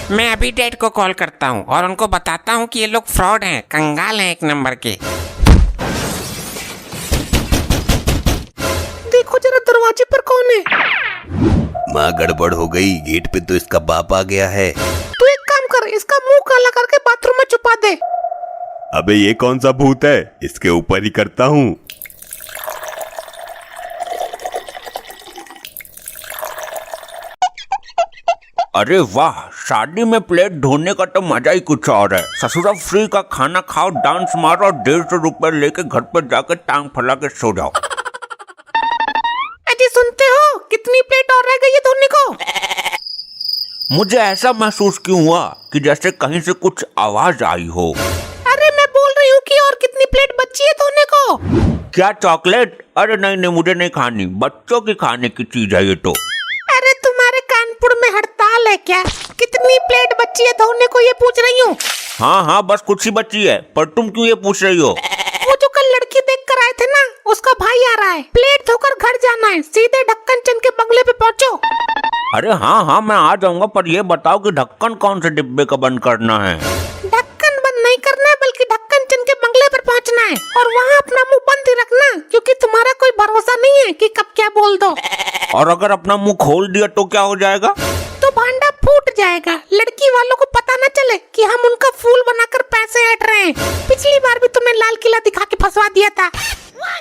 मैं अभी डैड को कॉल करता हूँ और उनको बताता हूँ कि ये लोग फ्रॉड हैं, कंगाल हैं एक नंबर के। देखो जरा दरवाजे पर कौन है। माँ गड़बड़ हो गई, गेट पे तो इसका बाप आ गया है। तू एक काम कर, इसका मुंह काला करके बाथरूम में छुपा दे। अबे ये कौन सा भूत है, इसके ऊपर ही करता हूँ। अरे वाह, शादी में प्लेट धोने का तो मजा ही कुछ और है। ससुरा फ्री का खाना खाओ, डांस मारो और 150 रुपए लेके घर पर जाकर टांग फैला के सो जाओ। अजी सुनते हो, कितनी प्लेट और रह गई है धोने को। मुझे ऐसा महसूस क्यों हुआ कि जैसे कहीं से कुछ आवाज आई हो। अरे मैं बोल रही हूँ कि और कितनी प्लेट बची है धोने को। क्या चॉकलेट? अरे नहीं नहीं, मुझे नहीं खानी, बच्चों की खाने की चीज है ये तो। अरे तुम्हारे कानपुर में हड़ताल है क्या? कितनी प्लेट बची है धोने को ये पूछ रही हूँ। हाँ हाँ, बस कुछ ही बची है, पर तुम क्यों ये पूछ रही हो? वो जो कल लड़की देख कर आए थे ना, उसका भाई आ रहा है। प्लेट धोकर घर जाना है, सीधे ढक्कन चंद के बंगले पे पहुँचो। अरे हाँ हाँ, मैं आ जाऊंगा, पर ये बताओ कि ढक्कन कौन से डिब्बे का बंद करना है? ढक्कन बंद नहीं करना है, बल्कि ढक्कन चंद के बंगले पर पहुँचना है और वहाँ अपना मुंह बंद ही रखना, क्योंकि तुम्हारा कोई भरोसा नहीं है कि कब क्या बोल दो। और अगर अपना मुंह खोल दिया तो क्या हो जाएगा? तो भांडा फूट जाएगा। लड़की वालों को पता न चले कि हम उनका फूल बनाकर पैसे ऐंठ रहे हैं। पिछली बार भी तुमने लाल किला दिखा के फंसवा दिया था।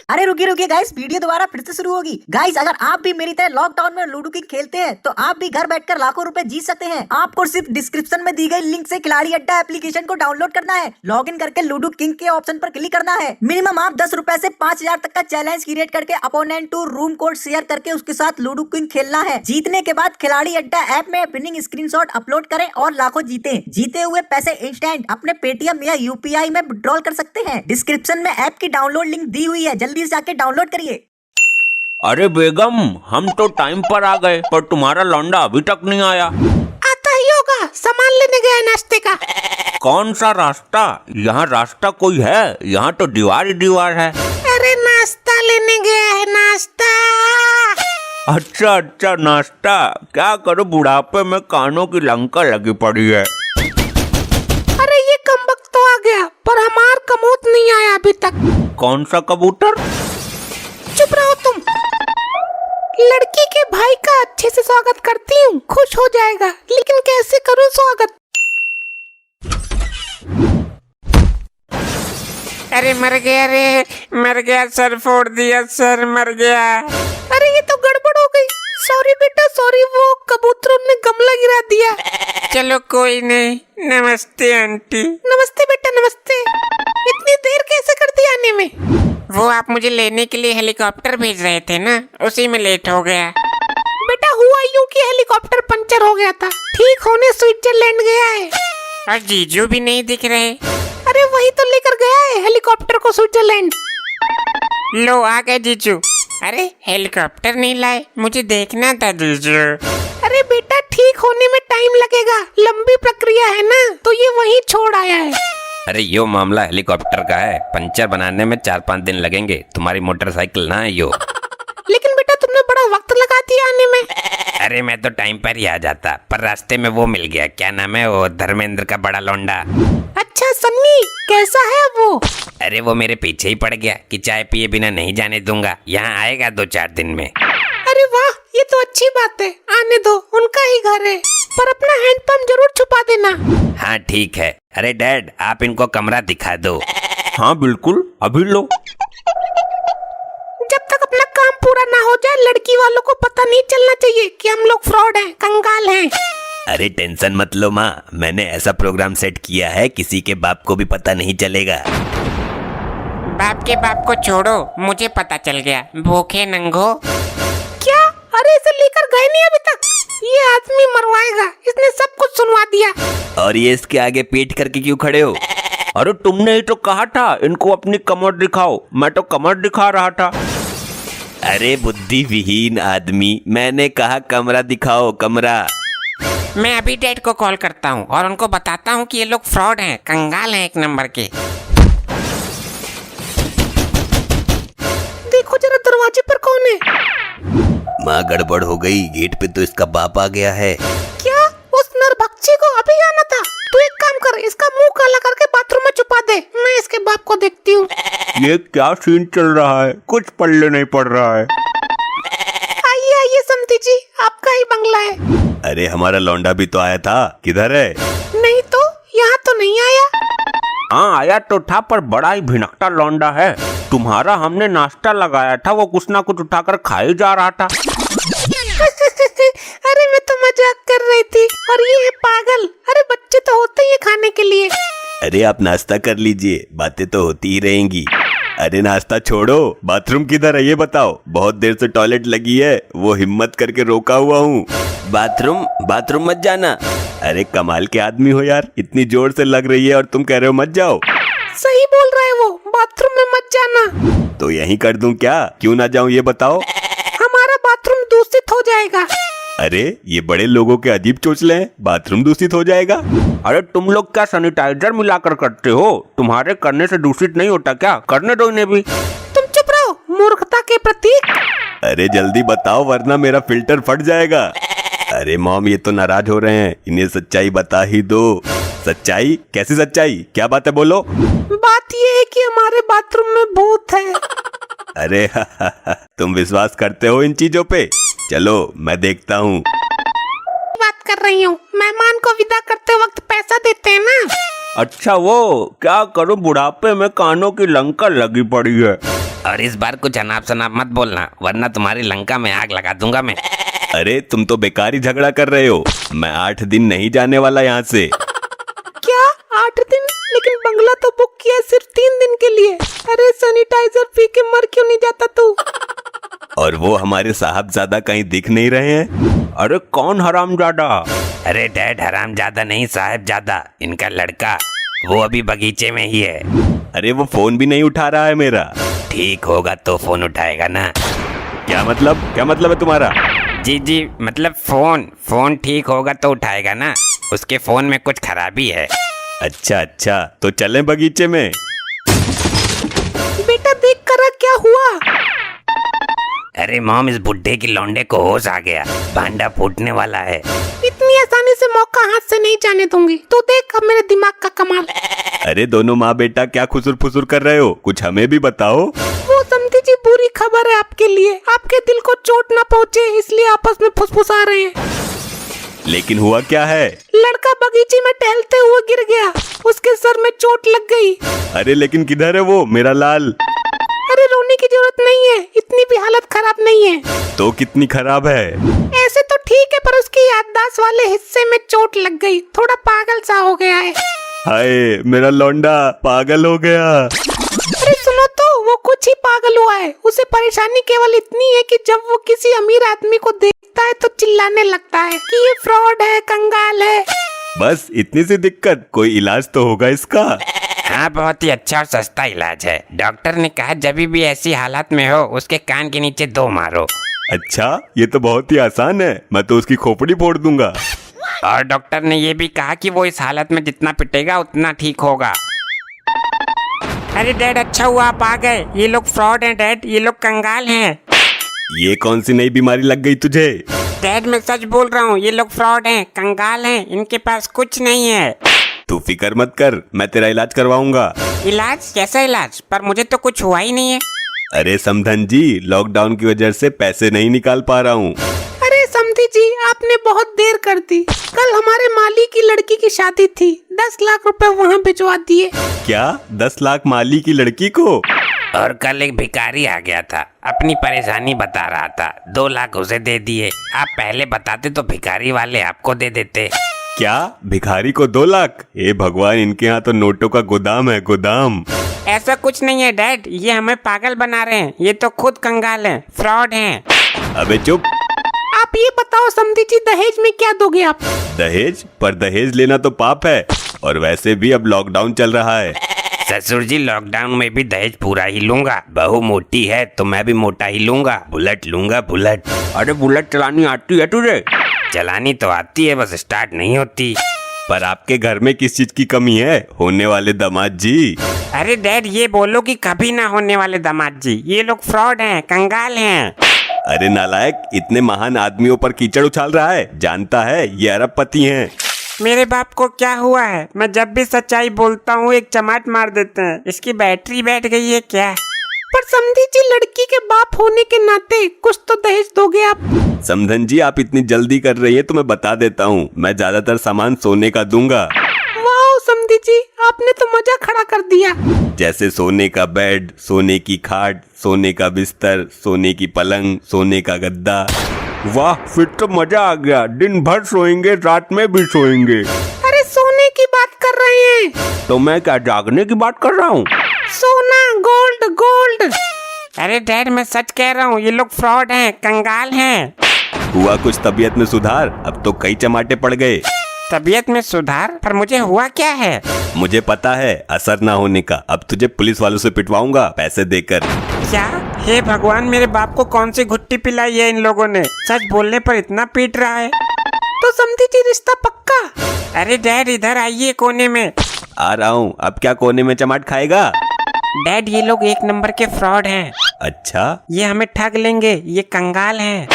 अरे रुकिए गाइस, वीडियो दोबारा फिर से शुरू होगी। गाइस, अगर आप भी मेरी तरह लॉकडाउन में लूडो किंग खेलते हैं तो आप भी घर बैठकर लाखों रुपए जीत सकते हैं। आपको सिर्फ डिस्क्रिप्शन में दी गई लिंक से खिलाड़ी अड्डा एप्लीकेशन को डाउनलोड करना है, लॉगिन करके लूडो किंग के ऑप्शन पर क्लिक करना है। मिनिमम आप 10 रुपए से 5000 तक का चैलेंज क्रिएट करके opponent to room code share करके उसके साथ लूडो किंग खेलना है। जीतने के बाद खिलाड़ी अड्डा ऐप में विनिंग स्क्रीनशॉट अपलोड करें और लाखों जीते। जीते हुए पैसे इंस्टेंट अपने पेटीएम या यूपीआई में विड्रॉल कर सकते हैं। डिस्क्रिप्शन में ऐप की डाउनलोड लिंक दी हुई है, जल्दी से जाके डाउनलोड करिए। अरे बेगम, हम तो टाइम पर आ गए, पर तुम्हारा लौंडा अभी तक नहीं आया। आता ही होगा, सामान लेने गया है नाश्ते का। कौन सा रास्ता? यहाँ रास्ता कोई है? यहाँ तो दीवार ही दीवार है। अरे नाश्ता लेने गया है, नाश्ता। अच्छा अच्छा, नाश्ता। क्या करो, बुढ़ापे में कानों की लंका लगी पड़ी है। अरे ये कमबख्त तो आ गया, पर हमार कमूत नहीं आया अभी तक। कौन सा कबूतर? चुप रहो तुम। लड़की के भाई का अच्छे से स्वागत करती हूँ, खुश हो जाएगा, लेकिन कैसे करूँ स्वागत? अरे मर गया रे, मर गया, सर फोड़ दिया, सर मर गया। अरे ये तो गड़बड़ हो गई। सॉरी बेटा सॉरी, वो कबूतरों ने गमला गिरा दिया। चलो कोई नहीं। नमस्ते आंटी। नमस्ते बेटा नमस्ते। इतनी देर कैसे कर दी आने में? वो आप मुझे लेने के लिए हेलीकॉप्टर भेज रहे थे ना, उसी में लेट हो गया। बेटा हुआ यूं कि हेलीकॉप्टर पंचर हो गया था, ठीक होने स्विट्जरलैंड गया है। और जीजू भी नहीं दिख रहे। अरे वही तो लेकर गया है हेलीकॉप्टर को स्विट्जरलैंड। लो आ गए जीजू। अरे हेलीकॉप्टर नहीं लाए, मुझे देखना था जीजू। अरे बेटा ठीक होने में टाइम लगेगा, लंबी प्रक्रिया है ना, तो ये वहीं छोड़ आया है। अरे यो मामला हेलीकॉप्टर का है, पंचर बनाने में 4-5 दिन लगेंगे, तुम्हारी मोटरसाइकिल ना है यो। लेकिन बेटा तुमने बड़ा वक्त लगा दिया आने में। अरे मैं तो टाइम पर ही आ जाता, पर रास्ते में वो मिल गया, क्या नाम है वो, धर्मेंद्र का बड़ा लौंडा। अच्छा सन्नी, कैसा है वो? अरे वो मेरे पीछे ही पड़ गया कि चाय पिए बिना नहीं जाने दूंगा, यहाँ आएगा 2-4 दिन में। अरे वाह, ये तो अच्छी बात है, आने दो, उनका ही घर है, पर अपना हैंडपंप जरूर छुपा देना। हाँ ठीक है। अरे डैड, आप इनको कमरा दिखा दो। हाँ बिल्कुल, अभी लो। जब तक अपना काम पूरा ना हो जाए, लड़की वालों को पता नहीं चलना चाहिए कि हम लोग फ्रॉड हैं, कंगाल हैं। अरे टेंशन मत लो माँ, मैंने ऐसा प्रोग्राम सेट किया है, किसी के बाप को भी पता नहीं चलेगा। बाप के बाप को छोड़ो, मुझे पता चल गया, भूखे नंगो। क्या? अरे इसे लेकर गए नहीं अभी तक? ये आदमी मरवाएगा, इसने सब कुछ सुनवा दिया। और ये इसके आगे पीठ करके क्यों खड़े हो? अरे तुमने ही तो कहा था इनको अपनी कमर दिखाओ, मैं तो कमर दिखा रहा था। अरे बुद्धि विहीन आदमी, मैंने कहा कमरा दिखाओ, कमरा। मैं अभी डैड को कॉल करता हूँ और उनको बताता हूँ कि ये लोग फ्रॉड हैं, कंगाल हैं एक नंबर के। देखो जरा दरवाजे पर कौन है। माँ गड़बड़ हो गई, गेट पे तो इसका बाप आ गया है। क्या? उस नरभक्षक बच्ची को अभी आना था। तू एक काम कर, इसका मुंह काला करके बाथरूम में छुपा दे, मैं इसके बाप को देखती हूँ। ये क्या सीन चल रहा है, कुछ पल्ले नहीं पड़ रहा है। आइए आइए समधी जी, आपका ही बंगला है। अरे हमारा लौंडा भी तो आया था, किधर है? नहीं तो, यहाँ तो नहीं आया। हाँ आया तो था, पर बड़ा ही भिनकता लौंडा है। तुम्हारा हमने नाश्ता लगाया था, वो कुछ ना कुछ उठाकर खा ही जा रहा था। अरे मैं तो मजाक कर रही थी, और ये है पागल। अरे बच्चे तो होते ही है खाने के लिए। अरे आप नाश्ता कर लीजिए, बातें तो होती ही रहेंगी। अरे नाश्ता छोड़ो, बाथरूम किधर है ये बताओ। बहुत देर से टॉयलेट लगी है, वो हिम्मत करके रोका हुआ हूँ। बाथरूम मत जाना। अरे कमाल के आदमी हो यार, इतनी जोर से लग रही है और तुम कह रहे हो मत जाओ। सही बोल रहा है वो, बाथरूम में मत जाना। तो यहीं कर दूं क्या? क्यों ना जाऊं ये बताओ। हमारा बाथरूम दूषित हो जाएगा। अरे ये बड़े लोगों के अजीब चोचले हैं, बाथरूम दूषित हो जाएगा। अरे तुम लोग क्या सैनिटाइजर मिलाकर करते हो? तुम्हारे करने से दूषित नहीं होता क्या? करने दो इन्हें भी। तुम चुप रहो, मूर्खता के प्रतीक। अरे जल्दी बताओ वरना मेरा फिल्टर फट जाएगा। अरे मॉम ये तो नाराज हो रहे हैं, इन्हें सच्चाई बता ही दो। सच्चाई? कैसी सच्चाई? क्या बात है बोलो। बात ये है कि हमारे बाथरूम में भूत है। अरे तुम विश्वास करते हो इन चीजों पे? चलो मैं देखता हूँ। बात कर रही हूँ, मेहमान को विदा करते वक्त पैसा देते हैं ना। अच्छा वो क्या करूं, बुढ़ापे में कानों की लंका लगी पड़ी है। और इस बार कुछ अनाप शनाप मत बोलना, वरना तुम्हारी लंका में आग लगा दूंगा मैं। अरे तुम तो बेकार ही झगड़ा कर रहे हो। मैं 8 दिन नहीं जाने वाला यहाँ से। क्या 8 दिन? लेकिन बंगला तो बुक किया सिर्फ 3 दिन के लिए। अरे सैनिटाइजर पी के मर क्यों नहीं जाता तू? और वो हमारे साहबजादा कहीं दिख नहीं रहे हैं। अरे कौन हरामजादा? अरे डैड हरामजादा नहीं, साहिबजादा, इनका लड़का। वो अभी बगीचे में ही है। अरे वो फोन भी नहीं उठा रहा है मेरा। ठीक होगा तो फोन उठाएगा ना। क्या मतलब है तुम्हारा? जी मतलब फोन ठीक होगा तो उठाएगा ना। उसके फोन में कुछ खराबी है। अच्छा तो चलें बगीचे में। बेटा देख कर क्या हुआ? अरे मॉम, इस बुड्ढे की लौंडे को होश आ गया, भांडा फूटने वाला है। इतनी आसानी से मौका हाथ से नहीं जाने दूंगी। तू देख अब मेरे दिमाग का कमाल। अरे दोनों माँ बेटा क्या खुसुर फुसुर कर रहे हो? कुछ हमें भी बताओ। वो समझी जी, बुरी खबर है आपके लिए। आपके दिल को चोट ना पहुँचे इसलिए आपस में फुसफुसा रहे हैं। लेकिन हुआ क्या है? लड़का बगीचे में टहलते हुए गिर गया, उसके सर में चोट लग गई। अरे लेकिन किधर है वो मेरा लाल? अरे रोने की जरूरत नहीं है, इतनी भी हालत खराब नहीं है। तो कितनी खराब है? ऐसे तो ठीक है, पर उसकी याददाश्त वाले हिस्से में चोट लग गई, थोड़ा पागल सा हो गया है। हाय मेरा लौंडा पागल हो गया। अरे सुनो तो, वो कुछ ही पागल हुआ है। उसे परेशानी केवल इतनी है कि जब वो किसी अमीर आदमी को देखता है तो चिल्लाने लगता है कि ये फ्रॉड है, कंगाल है। बस इतनी सी दिक्कत? कोई इलाज तो होगा इसका? हाँ, बहुत ही अच्छा और सस्ता इलाज है। डॉक्टर ने कहा जब भी ऐसी हालत में हो उसके कान के नीचे 2 मारो। अच्छा ये तो बहुत ही आसान है, मैं तो उसकी खोपड़ी फोड़ दूंगा। और डॉक्टर ने ये भी कहा कि वो इस हालत में जितना पिटेगा उतना ठीक होगा। अरे डैड अच्छा हुआ आप आ गए। ये लोग फ्रॉड हैं डैड, ये लोग कंगाल हैं। ये कौन सी नई बीमारी लग गई तुझे? डैड मैं सच बोल रहा हूँ, ये लोग फ्रॉड हैं, कंगाल हैं, इनके पास कुछ नहीं है। तू फिक्र मत कर, मैं तेरा इलाज करवाऊंगा। इलाज? कैसा इलाज? पर मुझे तो कुछ हुआ ही नहीं है। अरे समधन जी, लॉकडाउन की वजह से पैसे नहीं निकाल पा रहा हूँ। अरे समधी जी, आपने बहुत देर कर दी। कल हमारे माली की लड़की की शादी थी, 10 लाख रुपए वहाँ भिजवा दिए। क्या 10 लाख माली की लड़की को? और कल एक भिखारी आ गया था, अपनी परेशानी बता रहा था, 2 लाख उसे दे दिए। आप पहले बताते तो भिखारी वाले आपको दे देते। क्या भिखारी को 2 लाख? ए भगवान, इनके यहाँ तो नोटों का गोदाम है, गोदाम। ऐसा कुछ नहीं है डैड, ये हमें पागल बना रहे हैं। ये तो खुद कंगाल हैं, फ्रॉड हैं। अबे चुप। आप ये बताओ समधी जी, दहेज में क्या दोगे आप? दहेज? पर दहेज लेना तो पाप है, और वैसे भी अब लॉकडाउन चल रहा है। ससुर जी, लॉकडाउन में भी दहेज पूरा ही लूंगा। बहू मोटी है तो मैं भी मोटा ही लूंगा। बुलेट लूंगा, बुलेट। अरे बुलेट चलानी आती है तुझे? चलानी तो आती है, बस स्टार्ट नहीं होती। पर आपके घर में किस चीज की कमी है, होने वाले दामाद जी? अरे डैड ये बोलो कि कभी ना होने वाले दामाद जी, ये लोग फ्रॉड हैं, कंगाल हैं। अरे नालायक, इतने महान आदमियों पर कीचड़ उछाल रहा है, जानता है ये अरबपति हैं। मेरे बाप को क्या हुआ है? मैं जब भी सच्चाई बोलता हूँ एक चमाट मार देते हैं। इसकी बैटरी बैठ गई है क्या? पर समधी जी, लड़की के बाप होने के नाते कुछ तो दहेज दोगे आप। समधन जी, आप इतनी जल्दी कर रही है तो मैं बता देता हूँ, मैं ज्यादातर सामान सोने का दूंगा। वाह समधी जी, आपने तो मजा खड़ा कर दिया। जैसे सोने का बेड, सोने की खाट, सोने का बिस्तर, सोने की पलंग, सोने का गद्दा। वाह, फिर तो मजा आ गया। दिन भर सोएंगे, रात में भी सोएंगे। अरे सोने की बात कर रहे हैं। तो मैं क्या जागने की बात कर रहा हूँ? सोना, गोल्ड गोल्ड। अरे डैड, मैं सच कह रहा हूँ, ये लोग फ्रॉड हैं, कंगाल हैं। हुआ कुछ तबीयत में सुधार? अब तो कई चमाटे पड़ गए। तबीयत में सुधार? पर मुझे हुआ क्या है? मुझे पता है असर ना होने का। अब तुझे पुलिस वालों से पिटवाऊंगा पैसे देकर। क्या? हे भगवान, मेरे बाप को कौन सी घुट्टी पिलाई है इन लोगों ने? सच बोलने पर इतना पीट रहा है। तो समधी जी, रिश्ता पक्का? अरे डैड, इधर आइए कोने में। आ रहा हूँ। अब क्या कोने में चमाट खाएगा? डैड, ये लोग एक नंबर के फ्रॉड हैं। अच्छा, ये हमें ठग लेंगे, ये कंगाल हैं।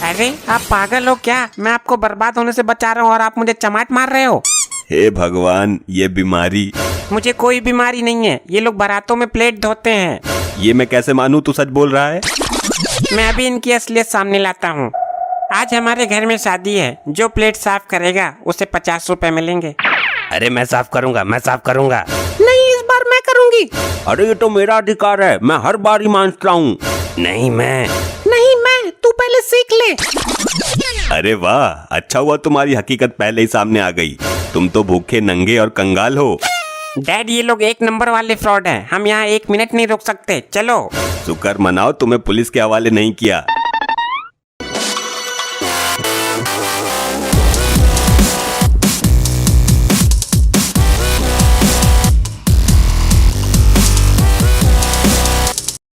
अरे आप पागल हो क्या? मैं आपको बर्बाद होने से बचा रहा हूँ और आप मुझे चमाट मार रहे हो। हे भगवान, ये बीमारी। मुझे कोई बीमारी नहीं है। ये लोग बारातों में प्लेट धोते हैं। ये मैं कैसे मानूं तू सच बोल रहा है? मैं अभी इनकी असलियत सामने लाता हूँ। आज हमारे घर में शादी है। जो प्लेट साफ करेगा उसे 50 रुपए मिलेंगे। अरे मैं साफ करूंगा, मैं साफ करूंगा। नहीं, इस बार मैं करूंगी। अरे ये तो मेरा अधिकार है, मैं हर बार ही मानता हूँ। नहीं मैं। नहीं मैं, तू पहले सीख ले। अरे वाह, अच्छा हुआ तुम्हारी हकीकत पहले ही सामने आ गई। तुम तो भूखे, नंगे और कंगाल हो। डैड, ये लोग एक नंबर वाले फ्रॉड हैं। हम यहाँ 1 मिनट नहीं रुक सकते। चलो। शुक्र मनाओ तुम्हें पुलिस के हवाले नहीं किया।